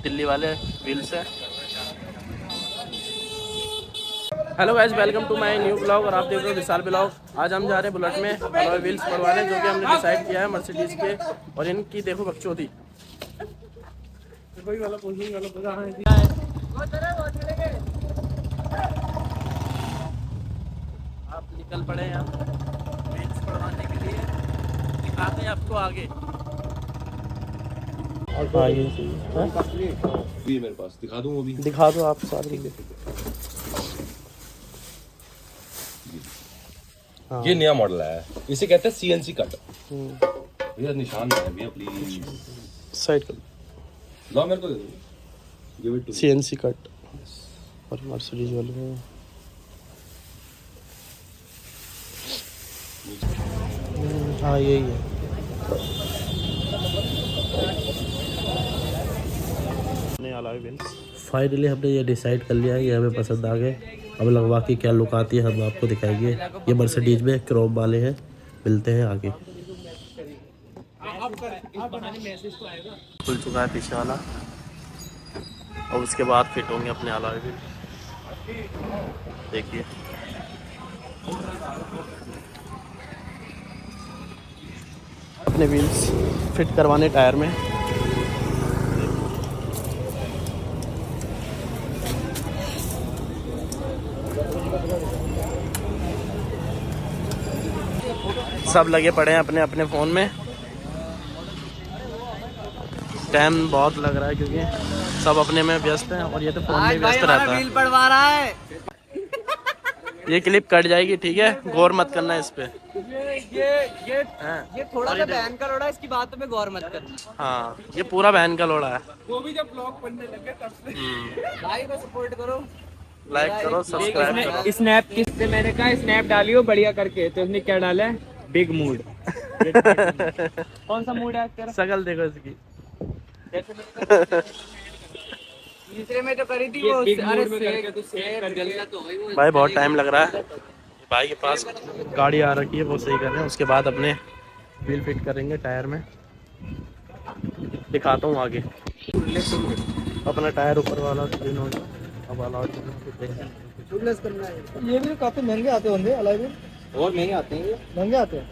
दिल्ली वाले व्हील्स है। Hello guys, welcome to my new blog और आप देख रहे हो विशाल ब्लॉग। आज हम जा रहे हैं बुलेट में अलॉय व्हील्स पड़वाने, जो कि हमने डिसाइड किया है मर्सिडीज के। और इनकी देखो बकचोदी। आप निकल पड़े हैं व्हील्स पड़वाने के लिए। दिखाते हैं आपको आगे। हाँ ये भी मेरे पास दिखा दूं, वो भी दिखा दो आप सारे। हाँ। ये नया मॉडल है, इसे कहते हैं सीएनसी कट। भैया निशान है भैया, प्लीज साइड कर लो, मेरे को दे दो। Give it to CNC cut और मर्सिडीज वाले में। हाँ यही है। फाइनली हमने ये डिसाइड कर लिया है, ये हमें पसंद आ गए। अब लगवा के क्या लुक आती है हम आपको दिखाएंगे। ये मर्सिडीज में क्रोम वाले हैं। मिलते हैं आगे। खुल चुका है पीछे वाला, और उसके बाद फिट होंगे अपने अलॉय भी। देखिए अपने व्हील्स फिट करवाने टायर में। सब लगे पड़े हैं अपने अपने फ़ोन में। टाइम बहुत लग रहा है क्योंकि सब अपने में व्यस्त हैं, और ये तो फ़ोन में व्यस्त रहता है। व्हील पड़वा रहा है। ये क्लिप कट जाएगी, ठीक है, गौर मत करना इस पे। ये थोड़ा सा बहन का लोड़ा है, इसकी बातों पे गौर मत करना। हाँ ये पूरा बहन का लोड़ा है। वो भी जब ब्लॉग बनने लगे तब से भाई को सपोर्ट करो, लाइक करो, सब्सक्राइब करो। स्नैप किससे मैंने कहा स्नैप डालियो बढ़िया करके, तो उसने क्या डाला है? Big mood. कौन सा मूड है तेरा? शकल देखो इसकी। तीसरे में तो करी थी वो। अरे भाई बहुत टाइम लग रहा है। भाई के पास गाड़ी आ रखी है, वो सही कर रहे हैं। उसके बाद अपने व्हील फिट करेंगे टायर में। दिखाता हूँ आगे। अपना टायर ऊपर वाला क्लीन हो गया। अब अलॉय करना है। ये भी काफी महंगे आते होंगे अलॉय व्हील, और महंगे आते हैं। महंगे आते हैं,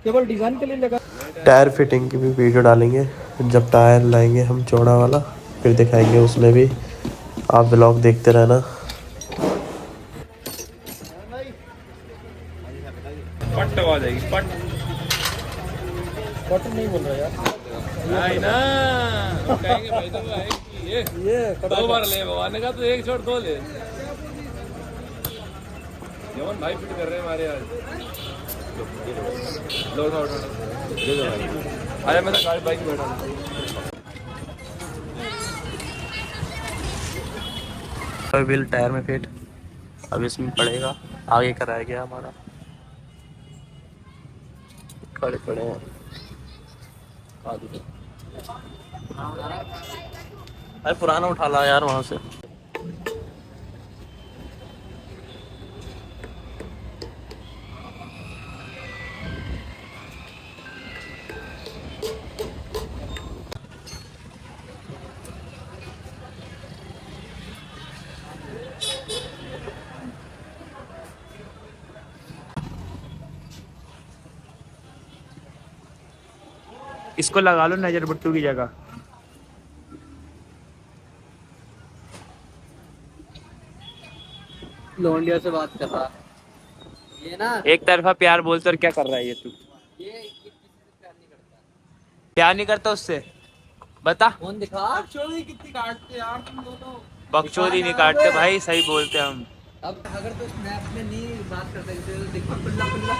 केवल डिजाइन के लिए लगा। टायर फिटिंग की भी वीडियो डालेंगे जब टायर लाएंगे हम चौड़ा वाला, फिर दिखाएंगे उसमें भी। आप व्लॉग देखते रहना। पट आ जाएगी, पट नहीं बोल रहा यार। नहीं ना, वो कहेंगे भाई तो भाई ये दो बार ले भगवान का, तो एक छोड़ दो ले। जवन भाई फिट कर रहे हैं हमारे आज। लो उठा उठा दे दो भाई। अरे मैं तो गाड़ी बाइक में बैठा हूं। व्हील टायर में फिट अब इसमें पड़ेगा। आगे कराया गया हमारा। खड़े खड़े हैं अरे पुराना उठा ला यार वहां से। इसको लगा लो नजर बुट्टू की जगह। लौंडिया से बात कर रहा ये ना, एक तरफा प्यार बोलते और क्या कर रहा है ये तू? ये किसी से प्यार नहीं करता उससे। बता कौन दिखा। बकचोदी कितनी काटते यार तुम दोनों। बकचोदी नहीं काटते भाई, सही बोलते हम। अब अगर तो स्नैप में नहीं बात कर सकते तो दिखा पुल्ला पुल्ला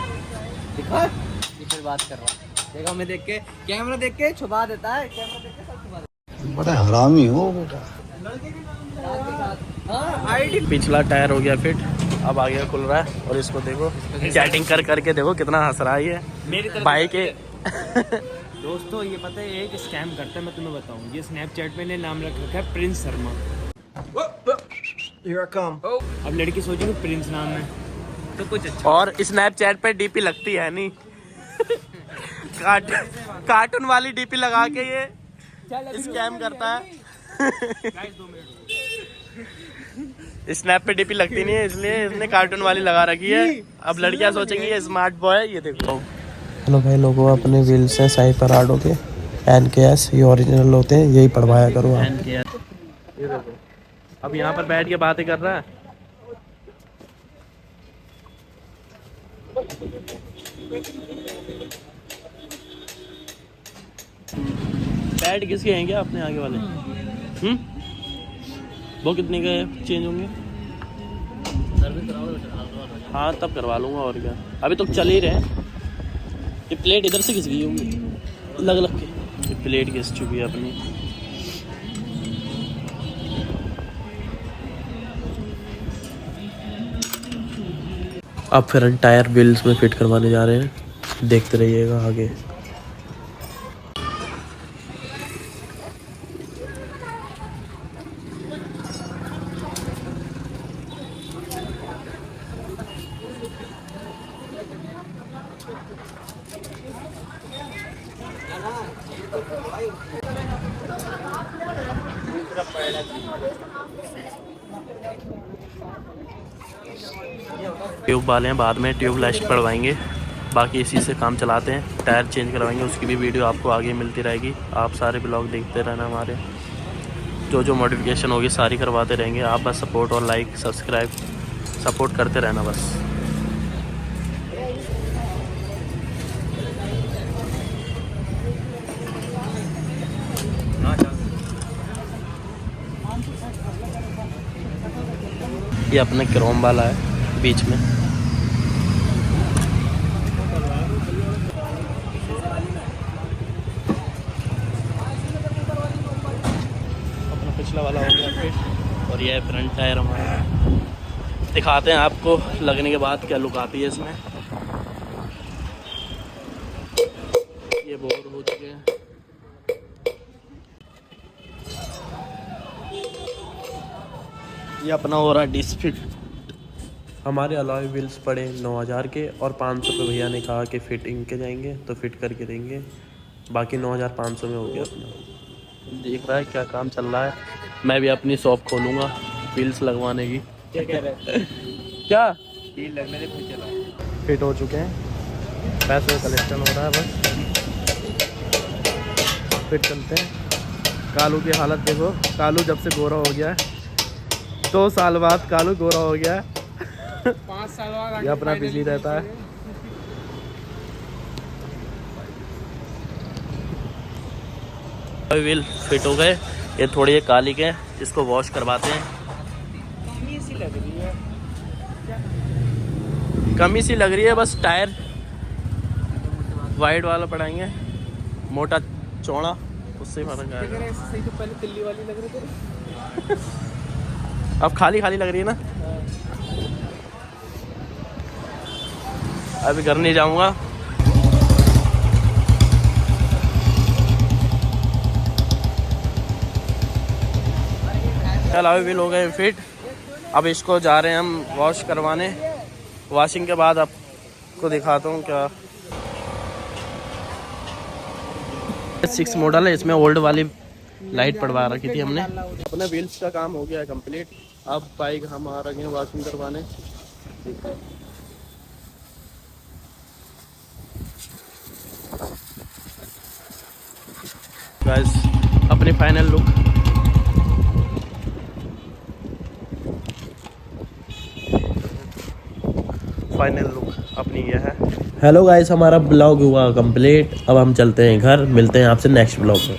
दिखा। ये फिर बात कर रहा देखा, मैं देख के कैमरा देख के छुपा देता है। कैमरा देख के सब छुपा देता है। बड़ा हरामी हो बेटा। पिछला टायर हो गया फिट, अब आगे खुल रहा है। और इसको देखो चैटिंग कर करके देखो कितना हंस रहा है ये मेरी तरफ भाई के। दोस्तों ये पता है एक स्कैम करता है, मैं तुम्हें बताऊं। ये स्नैपचैट में ने नाम रख रखा है प्रिंस शर्मा। अब लड़की सोचेगी प्रिंस नाम है तो कुछ अच्छा। और स्नैपचैट पे डीपी लगती है नहीं। कार्टून वाली डीपी लगा के ये स्कैम करता है। स्नैप पे डीपी लगती नहीं है इसलिए इसने कार्टून वाली लगा रखी है। अब लड़कियां सोचेंगी ये स्मार्ट बॉय है। ये देखो। हेलो भाई लोगों, अपने व्हील्स हैं साई पराडो के NKS, ये ओरिजिनल होते हैं, यही पढ़वाया करो आप। ये देखो अब यहाँ पर बैठ के बातें कर रहा है। पैड किसके हैं क्या अपने आगे वाले? वो कितने के चेंज होंगे? हाँ तब करवा लूँगा और क्या, अभी तो चल ही रहे हैं। ये प्लेट इधर से घिस गई होंगी लग के, ये प्लेट घिस चुकी है अपनी। अब फ्रंट टायर व्हील्स में फिट करवाने जा रहे हैं, देखते रहिएगा आगे। ट्यूब वाले हैं, बाद में ट्यूब लाइट पड़वाएंगे, बाकी इसी से काम चलाते हैं। टायर चेंज करवाएंगे, उसकी भी वीडियो आपको आगे मिलती रहेगी। आप सारे ब्लॉग देखते रहना, हमारे जो जो मॉडिफिकेशन होगी सारी करवाते रहेंगे। आप बस सपोर्ट और लाइक सब्सक्राइब सपोर्ट करते रहना बस। ये अपना क्रोम वाला है बीच में। अपना पिछला वाला हो गया फिट, और ये है फ्रंट टायर हमारा। दिखाते हैं आपको लगने के बाद क्या लुक आती है इसमें। ये बोर हो चुके हैं। ये अपना हो रहा डिस्क फिट। हमारे अलॉय व्हील्स पड़े 9,000 के, और 500 पे भैया ने कहा कि फिटिंग के जाएंगे तो फिट करके देंगे। बाकी 9,500 में हो गया अपना। देख रहा है क्या काम चल रहा है। मैं भी अपनी शॉप खोलूँगा व्हील्स लगवाने की। क्या कह रहे हैं? क्या व्हील लगने से फिर चला फिट हो चुके हैं, पैसे कलेक्शन हो रहा है बस, फिट चलते हैं। कालू की हालत देखो, कालू जब से गोरा हो गया है, 2 साल बाद कालू गोरा हो गया है। 5 साल बाद ये अपना बिजली रहता है। व्हील फिट हो गए, ये थोड़ी काली के, इसको वॉश करवाते हैं। कमी सी लग रही है, कमी सी लग रही है बस। टायर वाइड वाला पड़ाएंगे, मोटा चौड़ा, उससे फर्क आएगा। सही तो पहले तिल्ली वाली लग रही थी। अब खाली खाली लग रही है ना। अभी घर नहीं जाऊंगा। चल अभी भी हो गए फिट। अब इसको जा रहे हैं हम वॉश करवाने। वॉशिंग के बाद आपको दिखाता हूँ क्या। 6 मॉडल है, इसमें ओल्ड वाली लाइट पड़वा रखी थी हमने। अपने व्हील्स का काम हो गया है कंप्लीट। अब बाइक हम आ रहे हैं वॉशिंग करवाने। गाइस अपनी फाइनल लुक, अपनी ये है। हेलो गाइस, हमारा ब्लॉग हुआ कंप्लीट। अब हम चलते हैं घर, मिलते हैं आपसे नेक्स्ट ब्लॉग में।